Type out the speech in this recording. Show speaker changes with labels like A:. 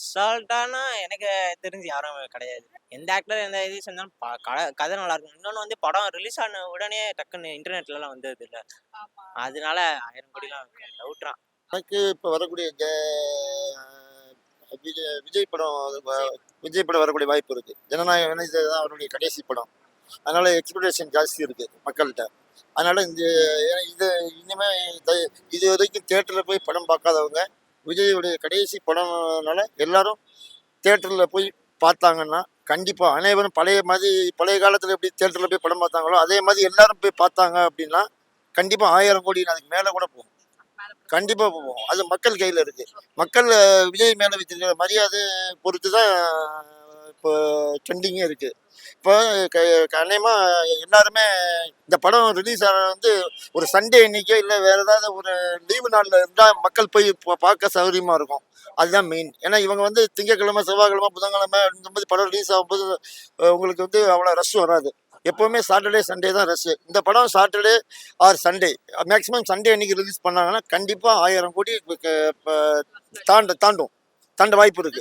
A: அசால்ட்டானா எனக்கு தெரிஞ்சு யாரும் கிடையாது. எந்த ஆக்டர் எந்த இது செஞ்சாலும் கதை நல்லா இருக்கும். இன்னொன்னு வந்து படம் ரிலீஸ் ஆன உடனே டக்குன்னு இன்டர்நெட்லலாம் வந்துருது இல்ல. அதனால 1000 கோடிலாம் டவுட்றான்.
B: எனக்கு இப்போ வரக்கூடிய விஜய் படம் விஜய் படம் வரக்கூடிய வாய்ப்பு இருக்கு. ஜனநாயகம் தான் அவருடைய கடைசி படம். அதனால எக்ஸ்பெக்டேஷன் ஜாஸ்தி இருக்கு மக்கள்கிட்ட. அதனால இது இனிமே இது வரைக்கும் தியேட்டரில் போய் படம் பார்க்காதவங்க விஜயுடைய கடைசி படம்னால எல்லாரும் தியேட்டரில் போய் பார்த்தாங்கன்னா கண்டிப்பாக அனைவரும் பழைய காலத்தில் எப்படி தியேட்டரில் போய் படம் பார்த்தாங்களோ அதே மாதிரி எல்லாரும் போய் பார்த்தாங்க அப்படின்னா கண்டிப்பாக 1000 கோடி அதுக்கு மேலே கூட போகும். கண்டிப்பாக போவோம். அது மக்கள் கையில் இருக்கு. மக்கள் விஜய் மேலே வச்சிருக்கிற மரியாதை பொறுத்து தான் இப்போ ட்ரெண்டிங்கே இருக்கு. இப்போ அநேகமாக எல்லாருமே இந்த படம் ரிலீஸ் ஆனது ஒரு சண்டே அன்னைக்கோ இல்லை வேற ஏதாவது ஒரு லீவு நாளில் இருந்தால் மக்கள் போய் பார்க்க சௌகரியமாக இருக்கும். அதுதான் மெயின். ஏன்னா இவங்க திங்கக்கிழமை செவ்வாய்க்கிழமை புதன்கிழமை இந்த மாதிரி படம் ரிலீஸ் ஆகும்போது உங்களுக்கு அவ்வளோ ரஷ் வராது. எப்போவுமே சாட்டர்டே சண்டே தான் ரஷ்ஷு. இந்த படம் Saturday R Sunday maximum Sunday அன்னைக்கு ரிலீஸ் பண்ணாங்கன்னா கண்டிப்பாக 1000 கோடி தாண்ட வாய்ப்பு இருக்கு.